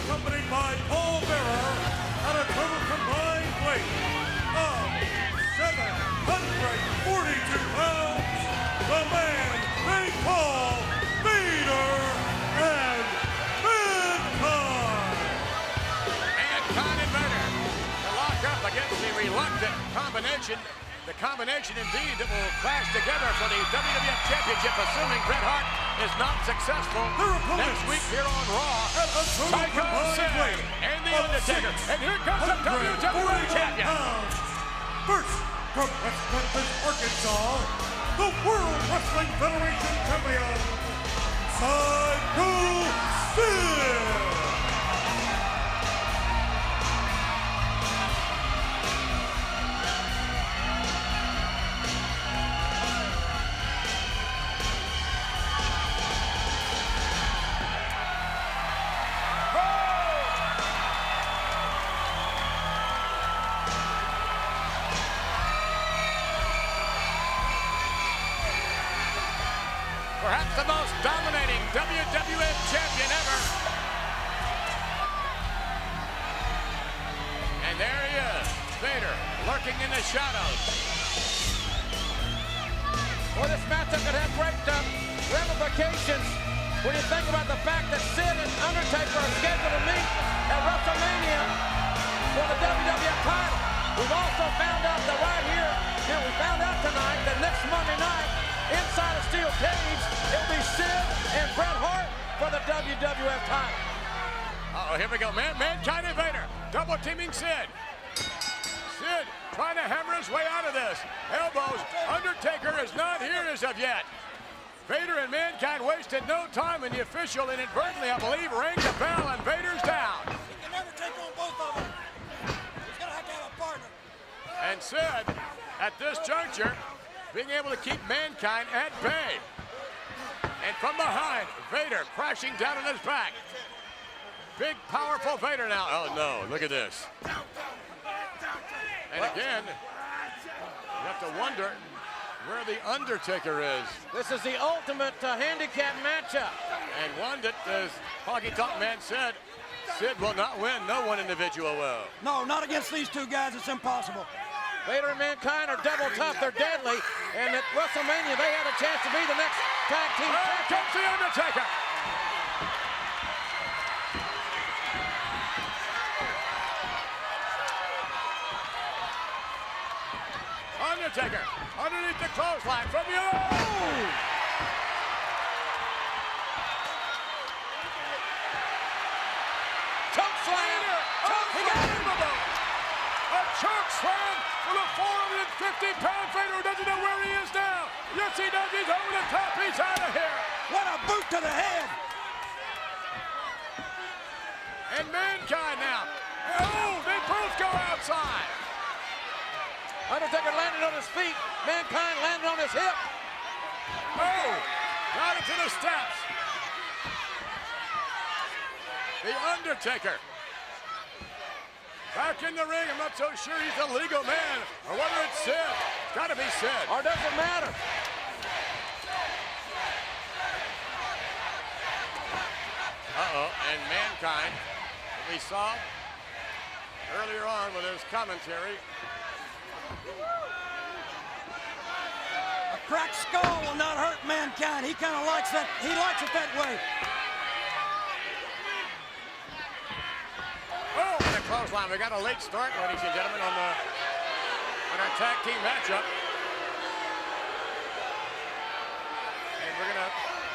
accompanied by Paul Bearer at a total combined weight of 742 pounds, the man they call Vader and Mankind. Mankind and Vader to lock up against the reluctant combination. The combination, indeed, that will crash together for the WWF Championship, assuming Bret Hart is not successful next week here on Raw. Sycho Sid and the Undertaker. And here comes the WWE Champion. First, from West Memphis, Arkansas, the World Wrestling Federation Champion, Sycho Sid. Perhaps the most dominating WWF champion ever. And there he is, Vader, lurking in the shadows. Well, this matchup could have great ramifications when you think about the fact that Sid and Undertaker are scheduled to meet at WrestleMania for the WWF title. We've also found out that right here, we found out tonight that next Monday night, inside a steel cage, it'll be Sid and Bret Hart for the WWF title. Uh-oh, here we go. Mankind and Vader, double teaming Sid. Sid trying to hammer his way out of this. Elbows. Undertaker is not here as of yet. Vader and Mankind wasted no time, and the official inadvertently, I believe, rang the bell, and Vader's down. He can never take on both of them. He's going to have a partner. And Sid, at this juncture, being able to keep Mankind at bay. And from behind, Vader crashing down on his back. Big, powerful Vader now. Oh, no, look at this. And again, you have to wonder where the Undertaker is. This is the ultimate handicap matchup. And one that, as Honky Tonk Man said, Sid will not win. No one individual will. No, not against these two guys. It's impossible. Vader and Mankind are double tough. They're deadly. And at WrestleMania, they had a chance to be the next tag team champion. Here comes the Undertaker. Undertaker underneath the clothesline from you. Choke slam. Unbelievable. A choke slam for the 450-pound Vader who doesn't know where he is now. Yes, he does. He's over the top. He's out of here. What a boot to the head. And Mankind now. Oh, they both go outside. Undertaker landed on his feet. Mankind landed on his hip. Oh, got into the steps. The Undertaker. Back in the ring. I'm not so sure he's the legal man or whether it's Sid. It's got to be Sid. Or does it matter? Uh-oh, and Mankind, we saw earlier on with his commentary. A cracked skull will not hurt Mankind. He kind of likes that. He likes it that way. Oh, and a clothesline. We got a late start, ladies and gentlemen, on our tag team matchup. And we're going to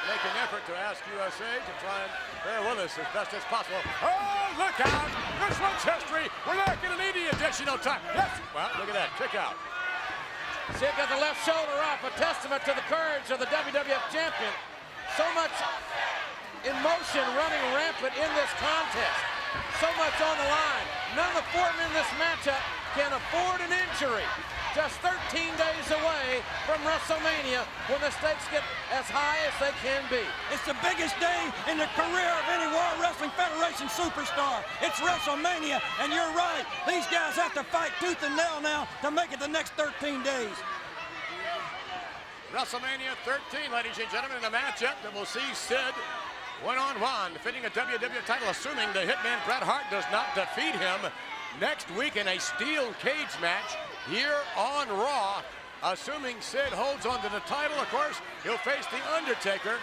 make an effort to ask USA to try and bear with us as best as possible. Oh, look out! This one's history. We're not going to need the additional time. Yes. Well, look at that. Kick out. Sid got the left shoulder off, a testament to the courage of the WWF champion. So much emotion running rampant in this contest. So much on the line. None of the four men in this matchup can afford an injury. Just 13 days away from WrestleMania when the stakes get as high as they can be. It's the biggest day in the career of any World Wrestling Federation superstar. It's WrestleMania, and you're right. These guys have to fight tooth and nail now to make it the next 13 days. WrestleMania 13, ladies and gentlemen, in a matchup that will see Sid one-on-one, defending a WWE title, assuming the Hitman Bret Hart does not defeat him next week in a steel cage match here on Raw. Assuming Sid holds on to the title, of course, he'll face the Undertaker.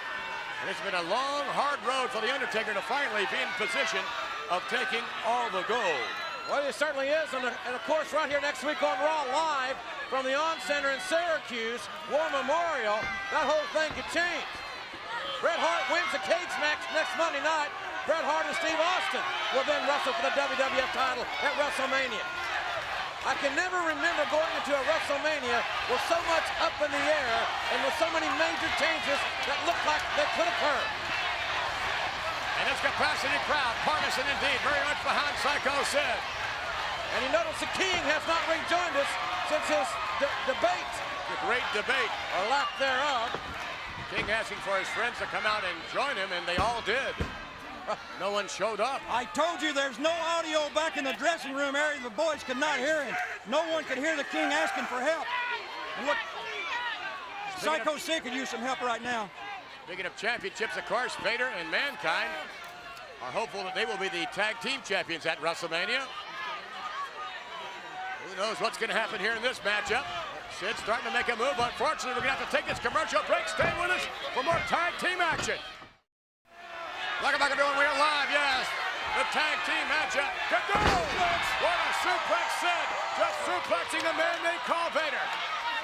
And it's been a long, hard road for the Undertaker to finally be in position of taking all the gold. Well, it certainly is, and of course, right here next week on Raw Live from the On Center in Syracuse, War Memorial, that whole thing could change. Bret Hart wins the cage match next Monday night. Bret Hart and Steve Austin will then wrestle for the WWF title at WrestleMania. I can never remember going into a WrestleMania with so much up in the air and with so many major changes that looked like they could occur. And this capacity crowd, partisan indeed, very much behind Sycho Sid. And you notice the King has not rejoined us since his debate. The great debate. Or lack thereof. King asking for his friends to come out and join him, and they all did. No one showed up. I told you there's no audio back in the dressing room area. The boys could not hear him. No one could hear the King asking for help. And look, Sycho Sid could use some help right now. Speaking of championships, of course, Vader and Mankind are hopeful that they will be the tag team champions at WrestleMania. Who knows what's going to happen here in this matchup? Sid's starting to make a move. Unfortunately, we're going to have to take this commercial break. Stay with us for more tag team action. Welcome back, everyone. We are live, yes. The tag team matchup. Go! What a suplex, Sid. Just suplexing the man they call Vader.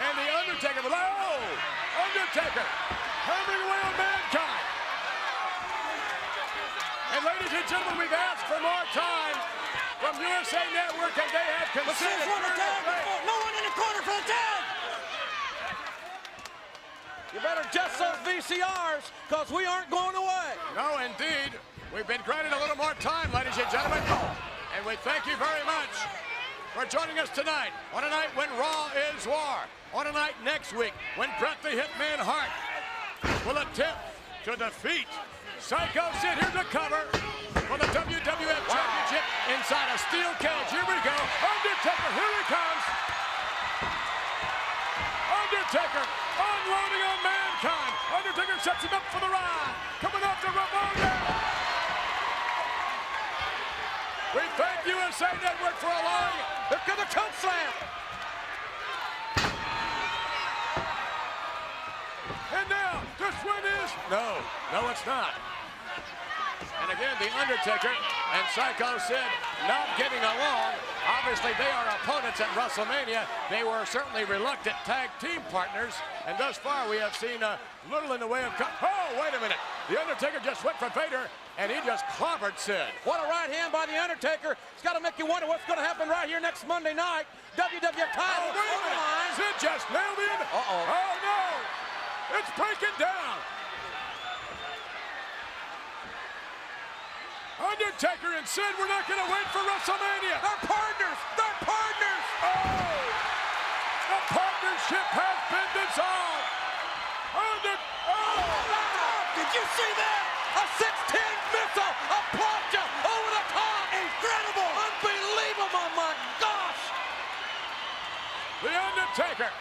And the Undertaker, Undertaker hammering away on Mankind. And ladies and gentlemen, we've asked for more time from USA Network, and they have But Sid's considered. won the tag before. No one in the corner for the tag. You better adjust those VCRs, because we aren't going away. No, indeed. We've been granted a little more time, ladies and gentlemen. And we thank you very much for joining us tonight on a night when Raw is War. On a night next week when Bret the Hitman Hart will attempt to defeat Sycho Sid. Here's a cover for the WWF Championship inside a steel cage. Here we go. Undertaker, here he comes. Undertaker unloading on Mankind. Undertaker sets him up for the ride. Coming off the Ramona. We thank USA Network for allowing it. Look at the choke slam. And now, this one is... No, it's not. And again, the Undertaker and Sycho Sid not getting along. Obviously, they are opponents at WrestleMania. They were certainly reluctant tag team partners. And thus far, we have seen little in the way of... Oh, wait a minute. The Undertaker just went for Vader, and he just clobbered Sid. What a right hand by the Undertaker. It's got to make you wonder what's going to happen right here next Monday night. WWF title. Oh, wait a minute. Sid just nailed him. Uh-oh. Oh, no. It's breaking down. Undertaker and Sid, we're not going to wait for WrestleMania. They're partners. They're partners. Oh! The partnership has been dissolved. Did you see that? A 16 missile. A plancha over the top. Incredible. Unbelievable, my gosh. The Undertaker,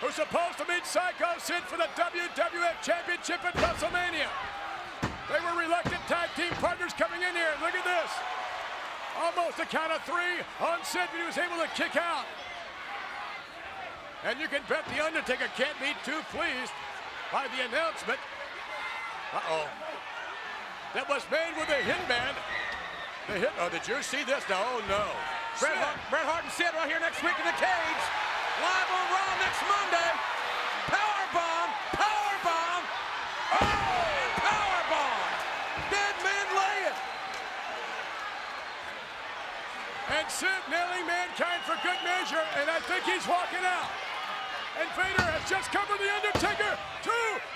who's supposed to meet Sycho Sid for the WWF Championship at WrestleMania. They were reluctant tag team partners coming in here. Look at this. Almost a count of three on Sid, but he was able to kick out. And you can bet the Undertaker can't be too pleased by the announcement. Uh-oh. That was made with a Hitman. Oh, did you see this? No, oh, no. Bret Hart and Sid right here next week in the cage. Live on Raw next Monday. Powerbomb. Powerbomb. Oh! Powerbomb. Dead man laying. And Sid nailing Mankind for good measure, and I think he's walking out. And Vader has just covered the Undertaker.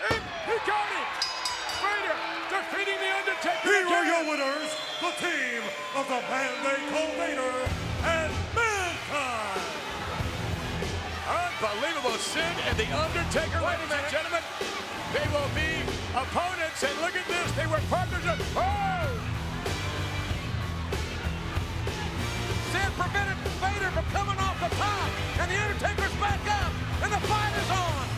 And he got him. Vader defeating the Undertaker. Here are your winners, the team of the man they call Vader and Mankind. Unbelievable. Sid and the Undertaker, ladies and gentlemen. They will be opponents, and look at this. They were partners. Oh! Sid prevented Vader from coming off the top, and the Undertaker's back up, and the fight is on.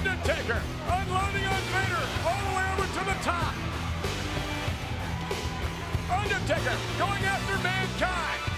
Undertaker unloading on Vader all the way over to the top. Undertaker going after Mankind.